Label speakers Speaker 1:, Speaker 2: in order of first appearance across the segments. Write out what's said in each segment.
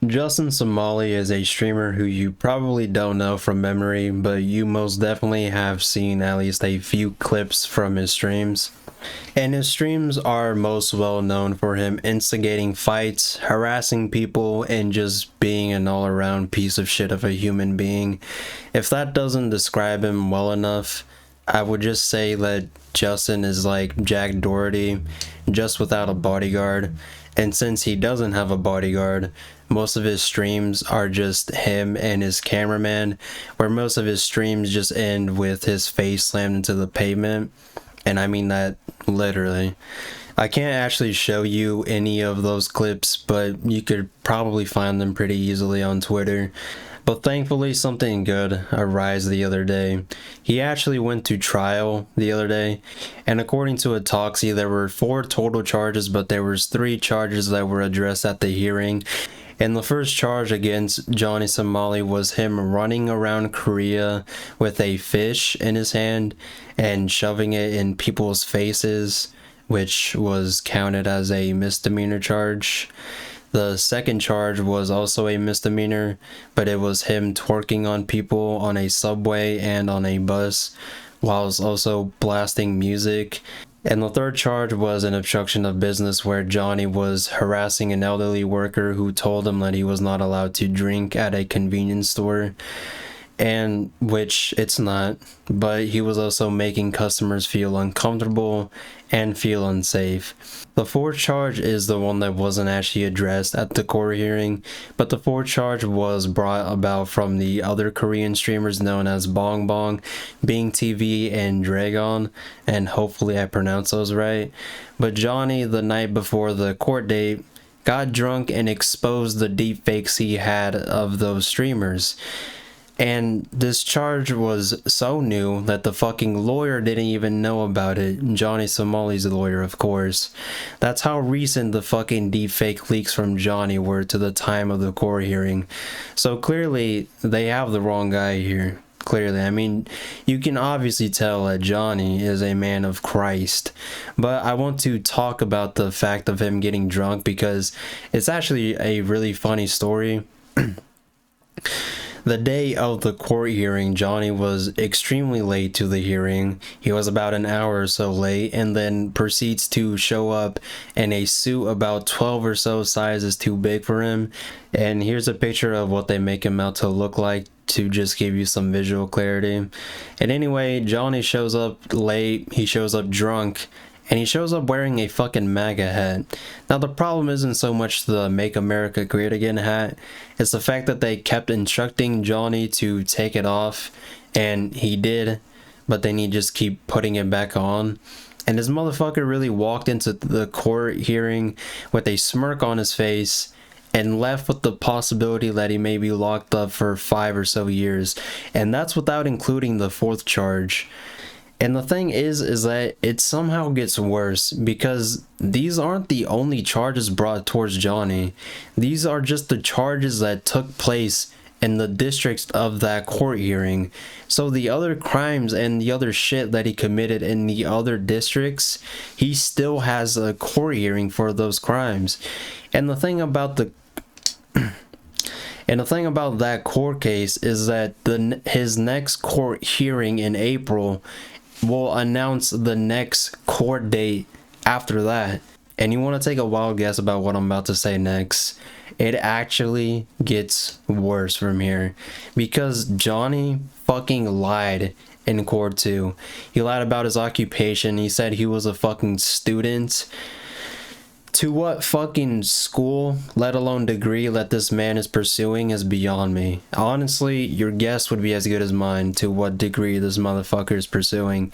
Speaker 1: Justin Somali is a streamer who you probably don't know from memory, but you most definitely have seen at least a few clips from his streams. And his streams are most well known for him instigating fights, harassing people, and just being an all around piece of shit of a human being. If that doesn't describe him well enough, I would just say that Justin is like Jack Doherty, just without a bodyguard. And since he doesn't have a bodyguard, most of his streams are just him and his cameraman, where most of his streams just end with his face slammed into the pavement. And I mean that literally. I can't actually show you any of those clips, but you could probably find them pretty easily on Twitter. But thankfully something good arose the other day. He actually went to trial the other day, and according to Autoxy there were 4 total charges, but there was 3 charges that were addressed at the hearing. And the first charge against Johnny Somali was him running around Korea with a fish in his hand and shoving it in people's faces, which was counted as a misdemeanor charge. The second charge was also a misdemeanor, but it was him twerking on people on a subway and on a bus, whilst also blasting music. And the third charge was an obstruction of business, where Johnny was harassing an elderly worker who told him that he was not allowed to drink at a convenience store, and which it's not, but he was also making customers feel uncomfortable and feel unsafe. The fourth charge is the one that wasn't actually addressed at the court hearing, but the fourth charge was brought about from the other Korean streamers known as Bong Bong, Bing TV, and Dragon, and hopefully I pronounced those right. But Johnny, the night before the court date, got drunk and exposed the deepfakes he had of those streamers. And this charge was so new that the fucking lawyer didn't even know about it. Johnny Somali's lawyer, of course. That's how recent the fucking deepfake leaks from Johnny were to the time of the court hearing. So clearly, they have the wrong guy here. Clearly, I mean, you can obviously tell that Johnny is a man of Christ. But I want to talk about the fact of him getting drunk because it's actually a really funny story. The day of the court hearing, Johnny was extremely late to the hearing. He was about an hour or so late, and then proceeds to show up in a suit about 12 or so sizes too big for him. And here's a picture of what they make him out to look like to just give you some visual clarity. And anyway, Johnny shows up late, he shows up drunk, and he shows up wearing a fucking MAGA hat. Now the problem isn't so much the Make America Great Again hat, it's the fact that they kept instructing Johnny to take it off, and he did, but then he just keep putting it back on. And this motherfucker really walked into the court hearing with a smirk on his face, and left with the possibility that he may be locked up for 5 or so years. And that's without including the fourth charge. And the thing is that it somehow gets worse, because these aren't the only charges brought towards Johnny. These are just the charges that took place in the districts of that court hearing. So the other crimes and the other shit that he committed in the other districts, he still has a court hearing for those crimes. And the thing about that court case is that his next court hearing in April will announce the next court date after that. And you want to take a wild guess about what I'm about to say next? It actually gets worse from here, because Johnny fucking lied in court too. He lied about his occupation. He said he was a fucking student. To what fucking school, let alone degree, that this man is pursuing is beyond me. Honestly, your guess would be as good as mine to what degree this motherfucker is pursuing.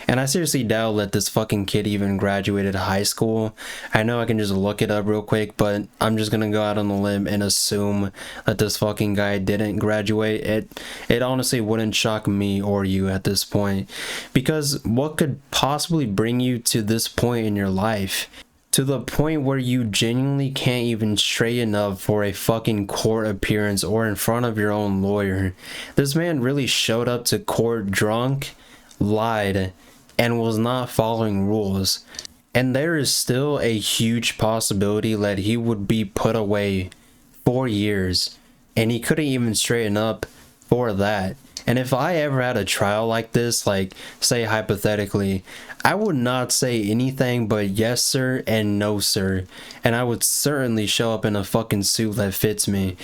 Speaker 1: And I seriously doubt that this fucking kid even graduated high school. I know I can just look it up real quick, but I'm just gonna go out on the limb and assume that this fucking guy didn't graduate. It honestly wouldn't shock me or you at this point. Because what could possibly bring you to this point in your life? To the point where you genuinely can't even straighten up for a fucking court appearance or in front of your own lawyer. This man really showed up to court drunk, lied, and was not following rules. And there is still a huge possibility that he would be put away 4 years, and he couldn't even straighten up for that. And if I ever had a trial like this, like say hypothetically, I would not say anything but yes sir and no sir, and I would certainly show up in a fucking suit that fits me.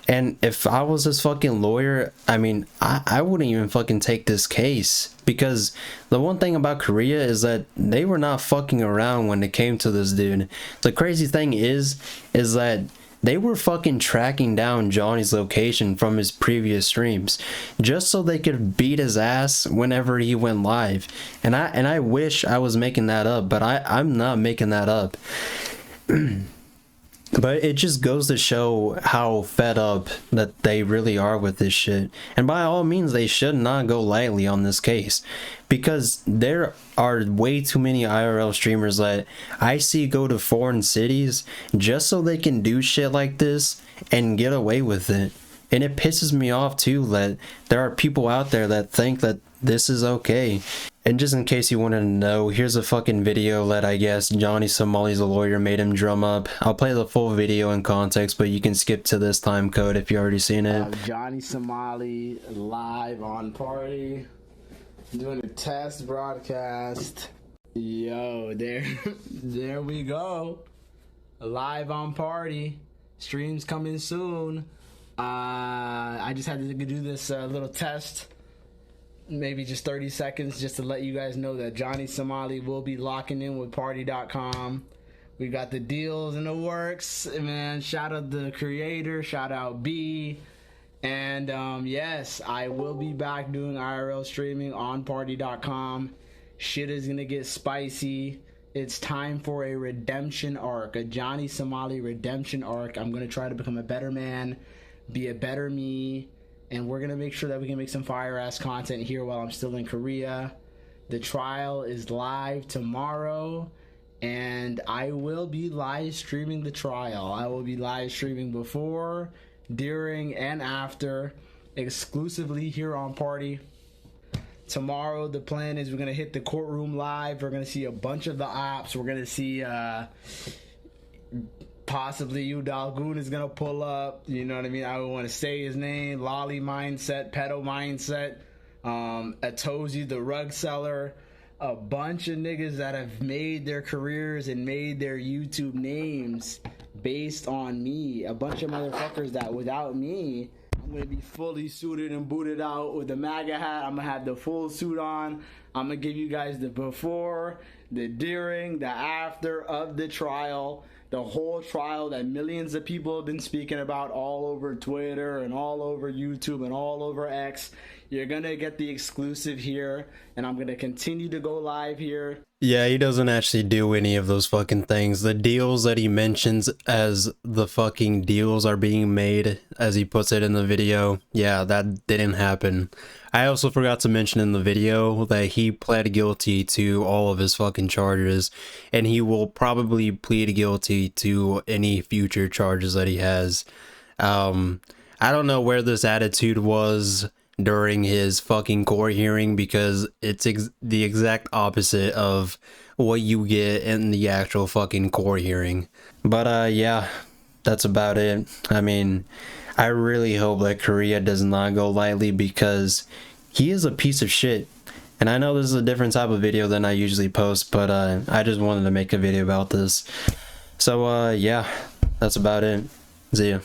Speaker 1: And if I was this fucking lawyer, I mean, I wouldn't even fucking take this case, because the one thing about Korea is that they were not fucking around when it came to this dude. The crazy thing is that they were fucking tracking down Johnny's location from his previous streams just so they could beat his ass whenever he went live. And I wish I was making that up, but I'm not making that up. But it just goes to show how fed up that they really are with this shit. And by all means, they should not go lightly on this case, because there are way too many IRL streamers that I see go to foreign cities just so they can do shit like this and get away with it. And it pisses me off too that there are people out there that think that this is okay. And just in case you wanted to know, here's a fucking video that I guess Johnny Somali's lawyer made him drum up. I'll play the full video in context, but you can skip to this time code if you already seen it.
Speaker 2: Johnny Somali live on Party, doing a test broadcast. Yo, there we go. Live on Party. Streams coming soon. I just had to do this little test. Maybe just 30 seconds just to let you guys know that Johnny Somali will be locking in with Party.com. We got the deals in the works, man. Shout out the creator, shout out B. And yes, I will be back doing IRL streaming on Party.com. Shit is gonna get spicy. It's time for a redemption arc, a Johnny Somali redemption arc. I'm gonna try to become a better man, be a better me. And we're going to make sure that we can make some fire-ass content here while I'm still in Korea. The trial is live tomorrow, and I will be live streaming the trial. I will be live streaming before, during, and after, exclusively here on Party. Tomorrow, the plan is we're going to hit the courtroom live. We're going to see a bunch of the ops. We're going to see... possibly you Dalgoon is gonna pull up, you know what I mean? I don't want to say his name. Lolly Mindset, Pedo Mindset, Atozi the rug seller, a bunch of niggas that have made their careers and made their YouTube names based on me. A bunch of motherfuckers that without me, I'm gonna be fully suited and booted out with the MAGA hat. I'm gonna have the full suit on. I'm gonna give you guys the before, the during, the after of the trial. The whole trial that millions of people have been speaking about all over Twitter and all over YouTube and all over X. You're going to get the exclusive here, and I'm going to continue to go live here.
Speaker 1: Yeah, he doesn't actually do any of those fucking things. The deals that he mentions as the fucking deals are being made, as he puts it in the video, yeah, that didn't happen. I also forgot to mention in the video that he pled guilty to all of his fucking charges, and he will probably plead guilty to any future charges that he has. I don't know where this attitude was during his fucking court hearing, because it's the exact opposite of what you get in the actual fucking court hearing. But yeah, that's about it. I mean, I really hope that Korea does not go lightly, because he is a piece of shit. And I know this is a different type of video than I usually post, but I just wanted to make a video about this. So yeah, that's about it. See ya.